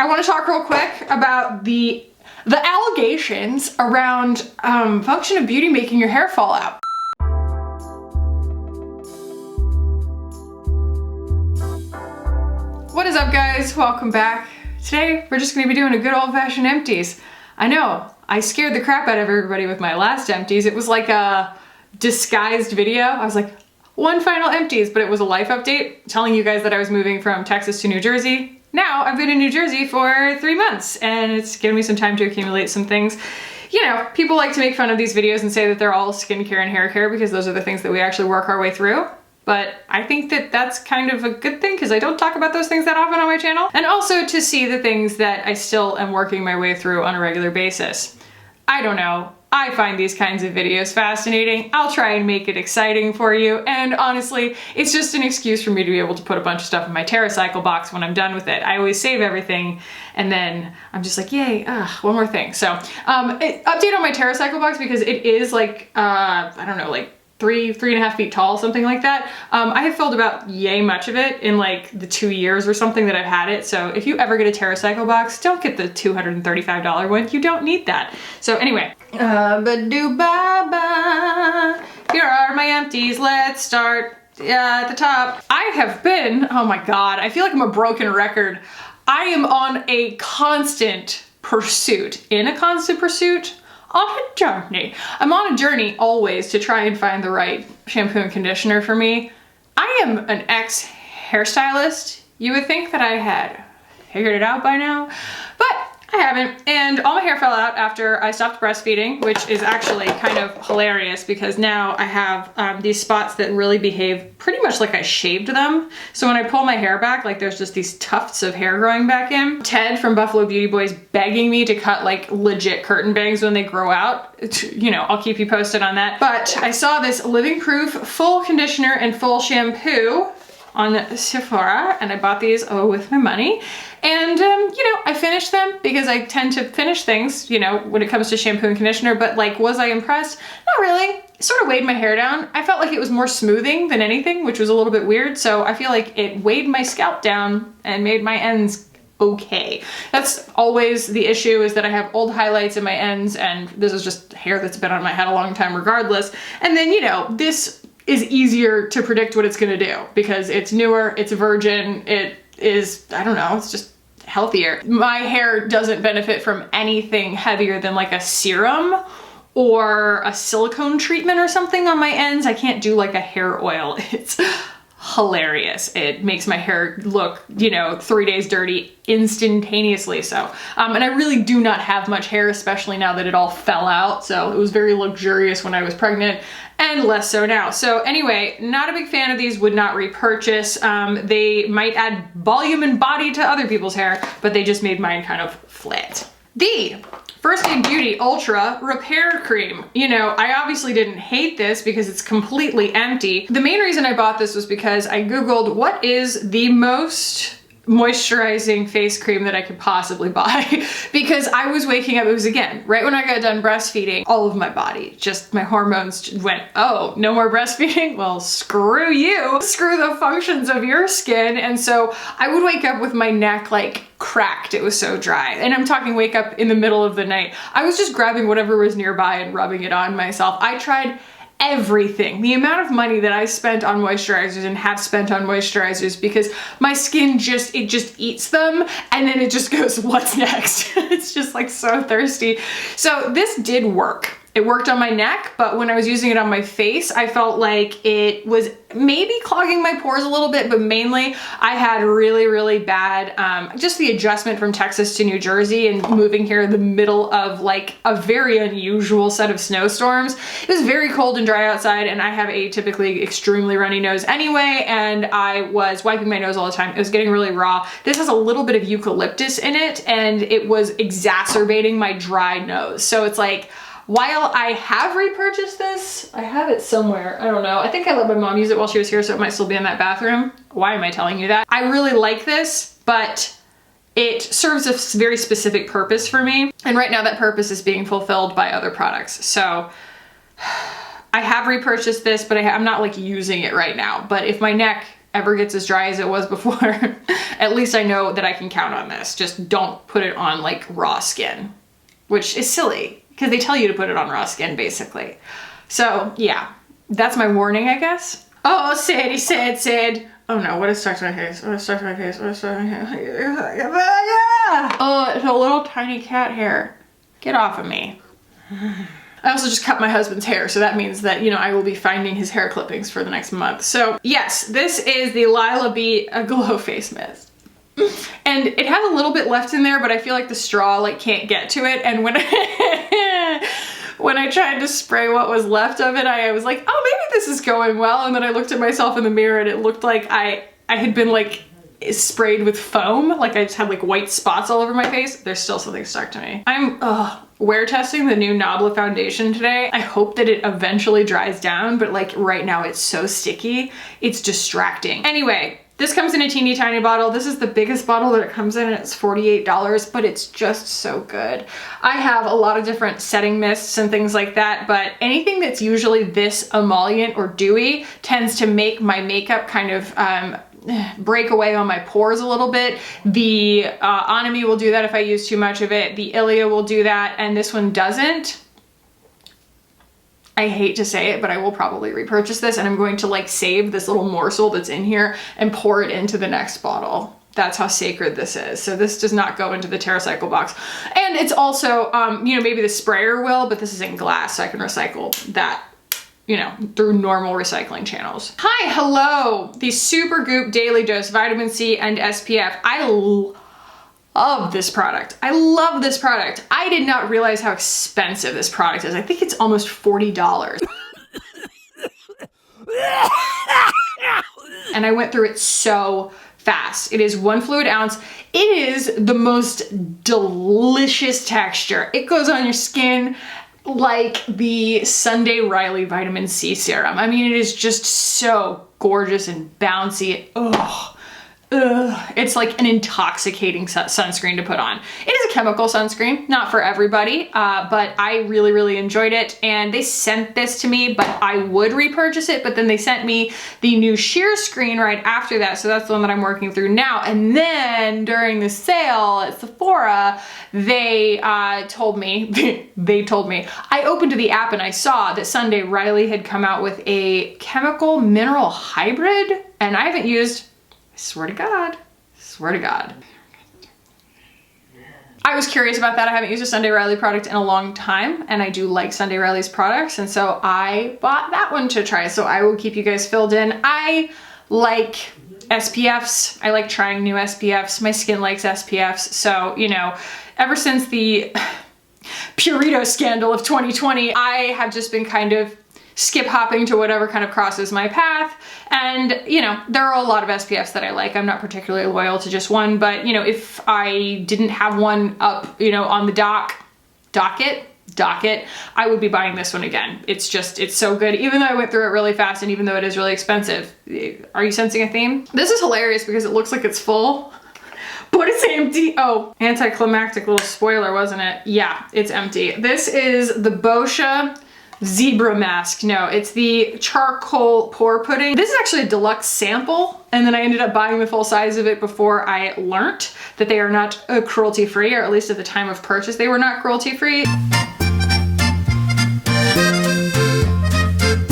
I want to talk real quick about the allegations around function of beauty making your hair fall out. What is up, guys? Welcome back. Today we're just going to be doing a good old-fashioned empties. I know I scared the crap out of everybody with my last empties. It was like a disguised video. I was like, one final empties, but it was a life update telling you guys that I was moving from Texas to New Jersey. Now I've been in New Jersey for 3 months and it's given me some time to accumulate some things. You know, people like to make fun of these videos and say that they're all skincare and hair care because those are the things that we actually work our way through. But I think that that's kind of a good thing because I don't talk about those things that often on my channel. And also to see the things that I still am working my way through on a regular basis. I don't know. I find these kinds of videos fascinating. I'll try and make it exciting for you. And honestly, it's just an excuse for me to be able to put a bunch of stuff in my TerraCycle box when I'm done with it. I always save everything and then I'm just like, yay, one more thing. So update on my TerraCycle box because it is like, I don't know, like 3.5 feet tall, something like that. I have filled about yay much of it in like the 2 years or something that I've had it. So if you ever get a TerraCycle box, don't get the $235 one. You don't need that. So anyway, here are my empties. Let's start at the top. I have been, oh my God, I feel like I'm a broken record. I am on a constant pursuit, on a journey. I'm on a journey always to try and find the right shampoo and conditioner for me. I am an ex-hairstylist. You would think that I had figured it out by now, but I haven't. And all my hair fell out after I stopped breastfeeding, which is actually kind of hilarious because now I have these spots that really behave pretty much like I shaved them. So when I pull my hair back, like there's just these tufts of hair growing back in. Ted from Buffalo Beauty Boys begging me to cut like legit curtain bangs when they grow out. You know, I'll keep you posted on that. But I saw this Living Proof full conditioner and full shampoo on Sephora and I bought these with my money. And, you know, I finished them because I tend to finish things, you know, when it comes to shampoo and conditioner, but like, was I impressed? Not really. It sort of weighed my hair down. I felt like it was more smoothing than anything, which was a little bit weird. So I feel like it weighed my scalp down and made my ends okay. That's always the issue, is that I have old highlights in my ends and this is just hair that's been on my head a long time regardless. And then, you know, this is easier to predict what it's gonna do because it's newer, it's virgin, it is, I don't know, it's just healthier. My hair doesn't benefit from anything heavier than like a serum or a silicone treatment or something on my ends. I can't do like a hair oil. It's hilarious. It makes my hair look, you know, 3 days dirty instantaneously. So, and I really do not have much hair, especially now that it all fell out. So it was very luxurious when I was pregnant and less so now. So anyway, not a big fan of these, would not repurchase. They might add volume and body to other people's hair, but they just made mine kind of flat. The First Aid Beauty Ultra Repair Cream. You know, I obviously didn't hate this because it's completely empty. The main reason I bought this was because I Googled what is the most moisturizing face cream that I could possibly buy because I was waking up, it was again, right when I got done breastfeeding, all of my body, just my hormones went, oh, no more breastfeeding? Well, screw you. Screw the functions of your skin. And so I would wake up with my neck like cracked. It was so dry. And I'm talking wake up in the middle of the night. I was just grabbing whatever was nearby and rubbing it on myself. I tried everything. The amount of money that I spent on moisturizers and have spent on moisturizers because my skin just eats them and then it just goes, what's next? It's just like so thirsty. So this did work. It worked on my neck, but when I was using it on my face, I felt like it was maybe clogging my pores a little bit, but mainly I had really, really bad, just the adjustment from Texas to New Jersey and moving here in the middle of like a very unusual set of snowstorms. It was very cold and dry outside and I have a typically extremely runny nose anyway, and I was wiping my nose all the time. It was getting really raw. This has a little bit of eucalyptus in it and it was exacerbating my dry nose. So it's like, while I have repurchased this, I have it somewhere, I don't know. I think I let my mom use it while she was here, so it might still be in that bathroom. Why am I telling you that? I really like this, but it serves a very specific purpose for me. And right now that purpose is being fulfilled by other products. So I have repurchased this, but I'm not like using it right now. But if my neck ever gets as dry as it was before, at least I know that I can count on this. Just don't put it on like raw skin, which is silly because they tell you to put it on raw skin basically. So yeah, that's my warning, I guess. Oh, Sadie, Sid. Oh no, what is stuck to my face? What is stuck to my face? What is stuck to my face? Oh, it's a little tiny cat hair. Get off of me. I also just cut my husband's hair, so that means that, you know, I will be finding his hair clippings for the next month. So yes, this is the Lila Bee Glow Face Mist. And it has a little bit left in there, but I feel like the straw like can't get to it. And when when I tried to spray what was left of it, I was like, oh, maybe this is going well. And then I looked at myself in the mirror and it looked like I had been like sprayed with foam. Like I just had like white spots all over my face. There's still something stuck to me. I'm wear testing the new NABLA foundation today. I hope that it eventually dries down, but like right now it's so sticky, it's distracting. Anyway, this comes in a teeny tiny bottle. This is the biggest bottle that it comes in and it's $48, but it's just so good. I have a lot of different setting mists and things like that, but anything that's usually this emollient or dewy tends to make my makeup kind of break away on my pores a little bit. The Onami will do that if I use too much of it. The Ilia will do that, and this one doesn't. I hate to say it, but I will probably repurchase this, and I'm going to like save this little morsel that's in here and pour it into the next bottle. That's how sacred this is. So this does not go into the TerraCycle box. And it's also, you know, maybe the sprayer will, but this is in glass, so I can recycle that, you know, through normal recycling channels. Hi, hello. The Super Goop Daily Dose Vitamin C and SPF. I love this product. I love this product. I did not realize how expensive this product is. I think it's almost $40. And I went through it so fast. It is 1 fluid ounce. It is the most delicious texture. It goes on your skin like the Sunday Riley vitamin C serum. I mean, it is just so gorgeous and bouncy. It's like an intoxicating sunscreen to put on. It is a chemical sunscreen, not for everybody, but I really, really enjoyed it. And they sent this to me, but I would repurchase it, but then they sent me the new sheer screen right after that. So that's the one that I'm working through now. And then during the sale at Sephora, they told me, I opened the app and I saw that Sunday Riley had come out with a chemical mineral hybrid, and I haven't used, I swear to God. I was curious about that. I haven't used a Sunday Riley product in a long time, and I do like Sunday Riley's products, and so I bought that one to try. So I will keep you guys filled in. I like SPFs. I like trying new SPFs. My skin likes SPFs. So, you know, ever since the Purito scandal of 2020, I have just been kind of skip hopping to whatever kind of crosses my path. And, you know, there are a lot of SPFs that I like. I'm not particularly loyal to just one, but, you know, if I didn't have one up, you know, on the docket, I would be buying this one again. It's just, it's so good. Even though I went through it really fast and even though it is really expensive. Are you sensing a theme? This is hilarious because it looks like it's full, but it's empty. Oh, anticlimactic little spoiler, wasn't it? Yeah, it's empty. This is the Boscia Zebra Mask. No, it's the charcoal pore pudding. This is actually a deluxe sample, and then I ended up buying the full size of it before I learnt that they are not cruelty-free, or at least at the time of purchase they were not cruelty-free.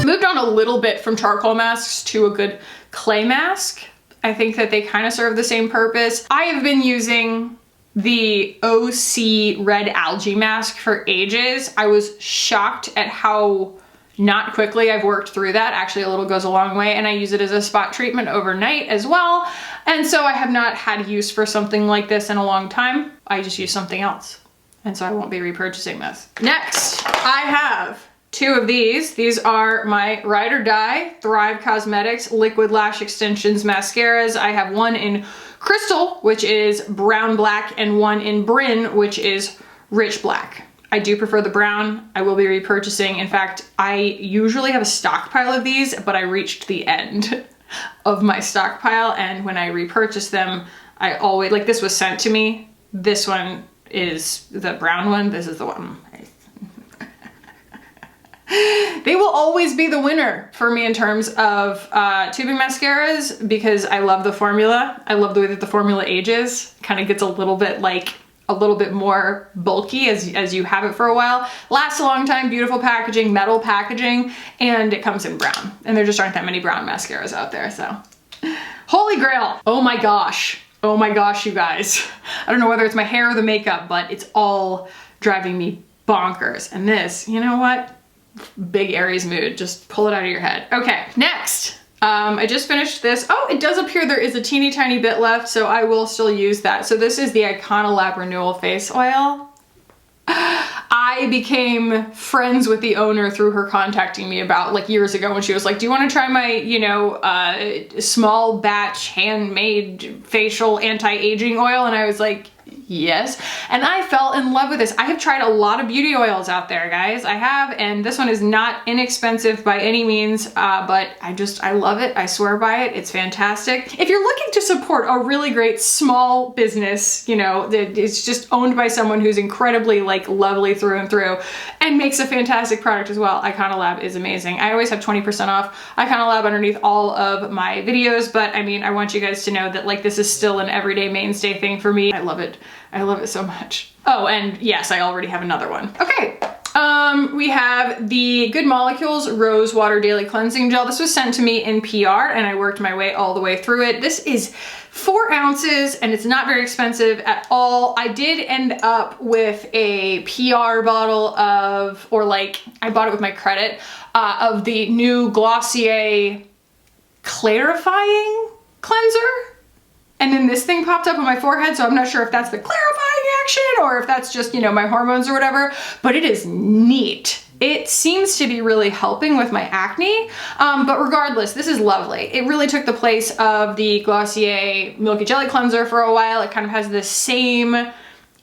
Moved on a little bit from charcoal masks to a good clay mask. I think that they kind of serve the same purpose. I have been using the OC red algae mask for ages. I was shocked at how not quickly I've worked through that. Actually, a little goes a long way, and I use it as a spot treatment overnight as well. And so I have not had use for something like this in a long time. I just use something else. And so I won't be repurchasing this. Next, I have 2 of these. These are my Ride or Die Thrive Cosmetics Liquid Lash Extensions Mascaras. I have one in Crystal, which is brown black, and one in Bryn, which is rich black. I do prefer the brown. I will be repurchasing. In fact, I usually have a stockpile of these, but I reached the end of my stockpile, and when I repurchase them, I always, like, this was sent to me. This one is the brown one. This is the one. They will always be the winner for me in terms of tubing mascaras because I love the formula. I love the way that the formula ages. Kind of gets a little bit like a little bit more bulky as you have it for a while. Lasts a long time, beautiful packaging, metal packaging, and it comes in brown. And there just aren't that many brown mascaras out there, so. Holy grail. Oh my gosh. Oh my gosh, you guys. I don't know whether it's my hair or the makeup, but it's all driving me bonkers. And this, you know what? Big Aries mood, just pull it out of your head. Okay, next. I just finished this. Oh, it does appear there is a teeny tiny bit left, so I will still use that. So this is the Iconolab Renewal Face Oil. I became friends with the owner through her contacting me about like years ago when she was like, do you want to try my, you know, small batch handmade facial anti-aging oil? And I was like, yes. And I fell in love with this. I have tried a lot of beauty oils out there, guys. I have, and this one is not inexpensive by any means, but I love it. I swear by it. It's fantastic. If you're looking to support a really great small business, you know, that is just owned by someone who's incredibly like lovely through and through and makes a fantastic product as well, Iconolab is amazing. I always have 20% off Iconolab underneath all of my videos, but I mean, I want you guys to know that like this is still an everyday mainstay thing for me. I love it. I love it so much. Oh, and yes, I already have another one. Okay, we have the Good Molecules Rose Water Daily Cleansing Gel. This was sent to me in PR and I worked my way all the way through it. This is 4 ounces and it's not very expensive at all. I did end up with a PR bottle of, or like, I bought it with my credit, of the new Glossier Clarifying Cleanser. And then this thing popped up on my forehead, so I'm not sure if that's the clarifying action or if that's just, you know, my hormones or whatever, but it is neat. It seems to be really helping with my acne, but regardless, this is lovely. It really took the place of the Glossier Milky Jelly Cleanser for a while. It kind of has the same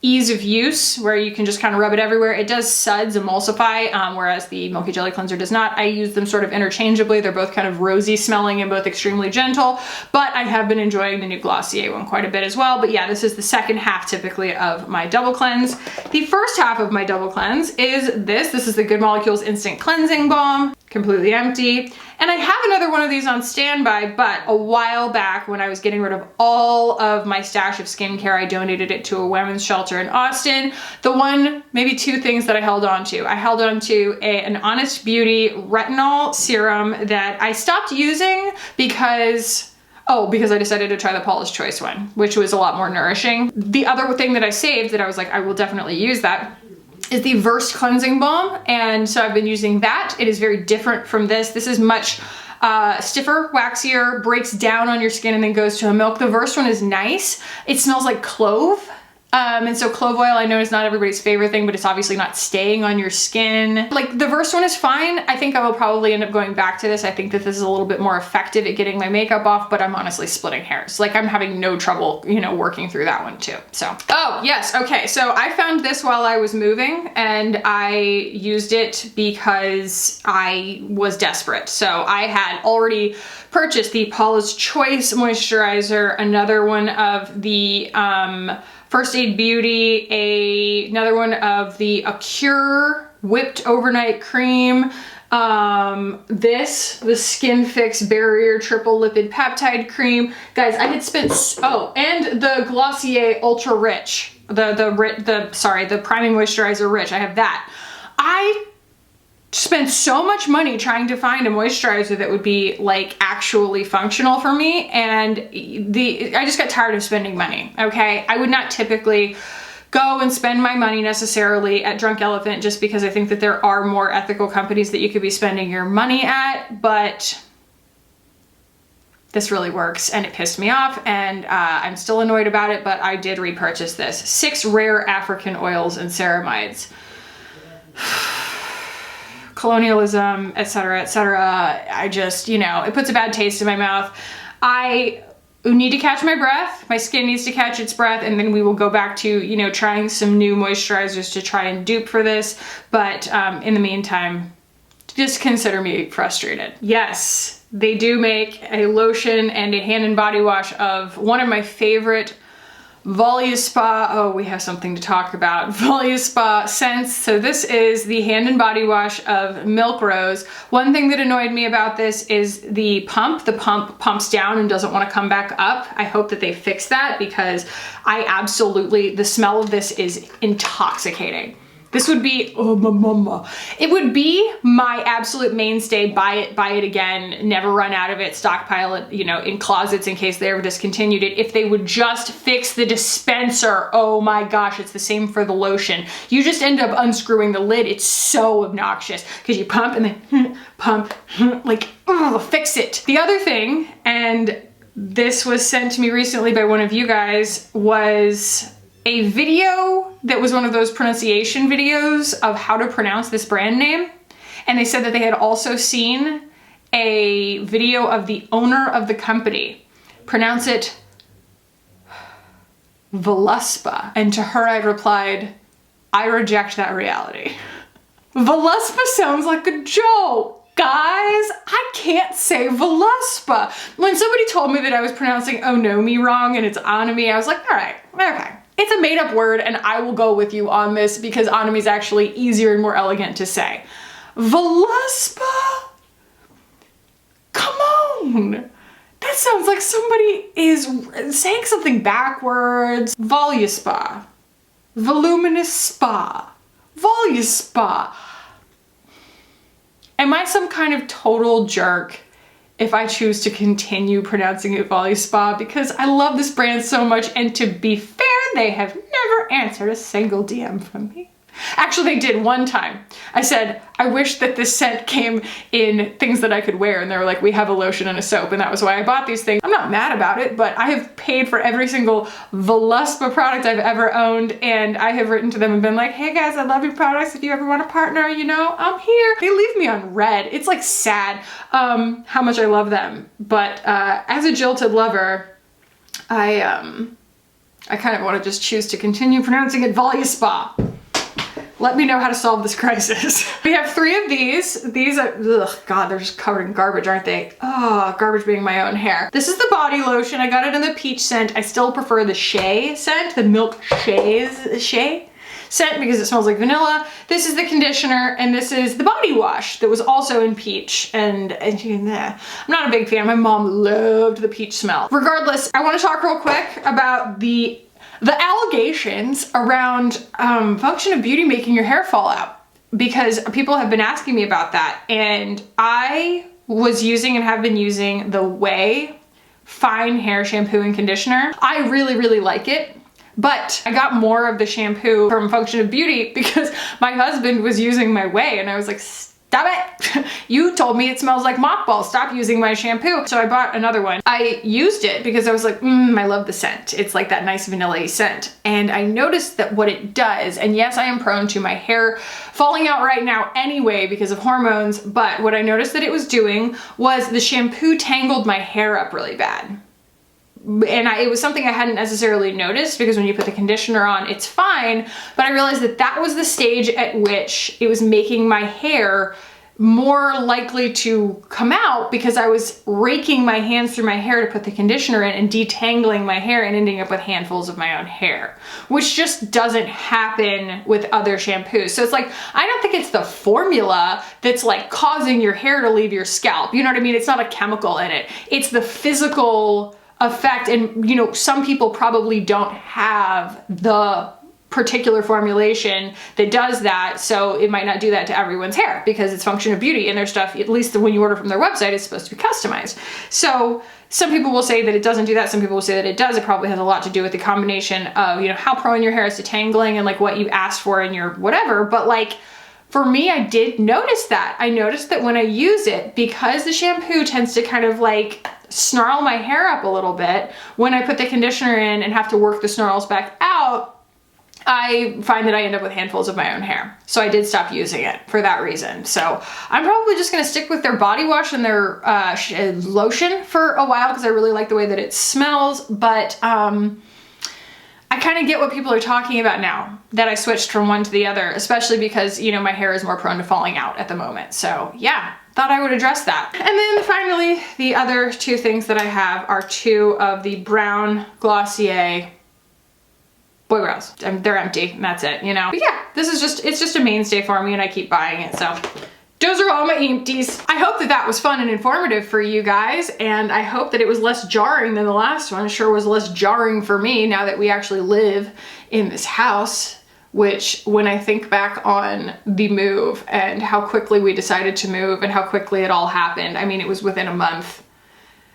ease of use where you can just kind of rub it everywhere. It does suds emulsify, whereas the Milky Jelly Cleanser does not. I use them sort of interchangeably. They're both kind of rosy smelling and both extremely gentle, but I have been enjoying the new Glossier one quite a bit as well. But yeah, this is the second half typically of my double cleanse. The first half of my double cleanse is this. This is the Good Molecules Instant Cleansing Balm, completely empty. And I have another one of these on standby, but a while back when I was getting rid of all of my stash of skincare, I donated it to a women's shelter in Austin. The one, maybe 2 things that I held on to. I held on to an Honest Beauty retinol serum that I stopped using because I decided to try the Paula's Choice one, which was a lot more nourishing. The other thing that I saved that I was like, I will definitely use that, is the Versed Cleansing Balm. And so I've been using that. It is very different from this. This is much stiffer, waxier, breaks down on your skin and then goes to a milk. The Versed one is nice. It smells like clove. And so clove oil, I know is not everybody's favorite thing, but it's obviously not staying on your skin. Like the Versed one is fine. I think I will probably end up going back to this. I think that this is a little bit more effective at getting my makeup off, but I'm honestly splitting hairs. Like I'm having no trouble, you know, working through that one too. So, oh yes, okay. So I found this while I was moving and I used it because I was desperate. So I had already purchased the Paula's Choice moisturizer, another one of the, First Aid Beauty, another one of the Acure Whipped Overnight Cream, the Skin Fix Barrier Triple Lipid Peptide Cream. Guys, I had spent, and the Glossier Ultra Rich, the Priming Moisturizer Rich, I have that. I spent so much money trying to find a moisturizer that would be like actually functional for me, and I just got tired of spending money, okay? I would not typically go and spend my money necessarily at Drunk Elephant just because I think that there are more ethical companies that you could be spending your money at, but this really works and it pissed me off and I'm still annoyed about it, but I did repurchase this. 6 rare African oils and ceramides. Colonialism, etc., etc. I just, you know, it puts a bad taste in my mouth. I need to catch my breath. My skin needs to catch its breath, and then we will go back to, you know, trying some new moisturizers to try and dupe for this. But in the meantime, just consider me frustrated. Yes, they do make a lotion and a hand and body wash of one of my favorite Voluspa, oh, we have something to talk about. Voluspa scents. So this is the hand and body wash of Milk Rose. One thing that annoyed me about this is the pump. The pump pumps down and doesn't want to come back up. I hope that they fix that because the smell of this is intoxicating. This would be, oh my mama. It would be my absolute mainstay, buy it again, never run out of it, stockpile it, you know, in closets in case they ever discontinued it. If they would just fix the dispenser, oh my gosh, it's the same for the lotion. You just end up unscrewing the lid. It's so obnoxious because you pump and then pump, like, oh, fix it. The other thing, and this was sent to me recently by one of you guys, was a video that was one of those pronunciation videos of how to pronounce this brand name. And they said that they had also seen a video of the owner of the company pronounce it Voluspa. And to her I replied, I reject that reality. Voluspa sounds like a joke. Guys, I can't say Voluspa. When somebody told me that I was pronouncing Onomi wrong and it's Onami, I was like, all right, okay. It's a made up word and I will go with you on this because Onami is actually easier and more elegant to say. Voluspa? Come on. That sounds like somebody is saying something backwards. Voluspa. Voluminous spa. Voluspa. Am I some kind of total jerk if I choose to continue pronouncing it Voluspa? Because I love this brand so much, and to be fair, they have never answered a single DM from me. Actually, they did one time. I said, I wish that this scent came in things that I could wear, and they were like, we have a lotion and a soap, and that was why I bought these things. I'm not mad about it, but I have paid for every single Voluspa product I've ever owned, and I have written to them and been like, hey guys, I love your products. If you ever want to partner, you know, I'm here. They leave me on red. It's like sad how much I love them. But as a jilted lover, I kind of want to just choose to continue pronouncing it Voluspa. Let me know how to solve this crisis. We have 3 of these. These are, ugh, God, they're just covered in garbage, aren't they? Oh, garbage being my own hair. This is the body lotion. I got it in the peach scent. I still prefer the shea scent, the milk shea scent because it smells like vanilla. This is the conditioner, and this is the body wash that was also in peach. And I'm not a big fan. My mom loved the peach smell. Regardless, I want to talk real quick about the allegations around Function of Beauty making your hair fall out, because people have been asking me about that. And I was using and have been using the Way Fine Hair Shampoo and Conditioner. I really, really like it. But I got more of the shampoo from Function of Beauty because my husband was using my Way, and I was like, stop it! You told me it smells like mothballs. Stop using my shampoo. So I bought another one. I used it because I was like, I love the scent. It's like that nice vanilla-y scent. And I noticed that what it does, and yes, I am prone to my hair falling out right now anyway because of hormones, but what I noticed that it was doing was the shampoo tangled my hair up really bad. And it was something I hadn't necessarily noticed because when you put the conditioner on, it's fine. But I realized that that was the stage at which it was making my hair more likely to come out because I was raking my hands through my hair to put the conditioner in and detangling my hair and ending up with handfuls of my own hair, which just doesn't happen with other shampoos. So it's like, I don't think it's the formula that's like causing your hair to leave your scalp. You know what I mean? It's not a chemical in it. It's the physical effect. And you know, some people probably don't have the particular formulation that does that, so it might not do that to everyone's hair because it's Function of Beauty and their stuff, at least when you order from their website, is supposed to be customized. So some people will say that it doesn't do that, some people will say that it does. It probably has a lot to do with the combination of, you know, how prone your hair is to tangling and like what you asked for in your whatever. But like, for me, I did notice that. I noticed that when I use it, because the shampoo tends to kind of like snarl my hair up a little bit, when I put the conditioner in and have to work the snarls back out, I find that I end up with handfuls of my own hair. So I did stop using it for that reason. So I'm probably just gonna stick with their body wash and their lotion for a while because I really like the way that it smells. But I kind of get what people are talking about now that I switched from one to the other, especially because, you know, my hair is more prone to falling out at the moment. So yeah, thought I would address that. And then finally, the other 2 things that I have are 2 of the Brown Glossier boy brows. They're empty and that's it, you know? But yeah, it's just a mainstay for me and I keep buying it, so. Those are all my empties. I hope that that was fun and informative for you guys, and I hope that it was less jarring than the last one. It sure was less jarring for me now that we actually live in this house, which when I think back on the move and how quickly we decided to move and how quickly it all happened, I mean, it was within a month.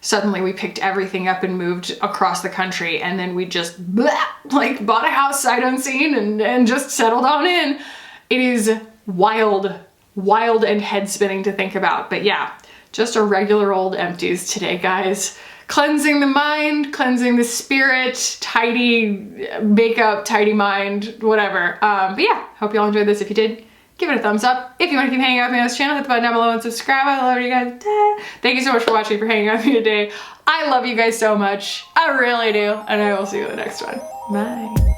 Suddenly we picked everything up and moved across the country, and then we just like bought a house sight unseen and just settled on in. It is wild and head spinning to think about, but yeah, just a regular old empties today, guys. Cleansing the mind, cleansing the spirit, tidy makeup, tidy mind, whatever. But yeah, hope you all enjoyed this. If you did, give it a thumbs up. If you want to keep hanging out with me on this channel, hit the button down below and subscribe. I love you guys. Thank you so much for watching, for hanging out with me today. I love you guys so much. I really do. And I will see you in the next one. Bye.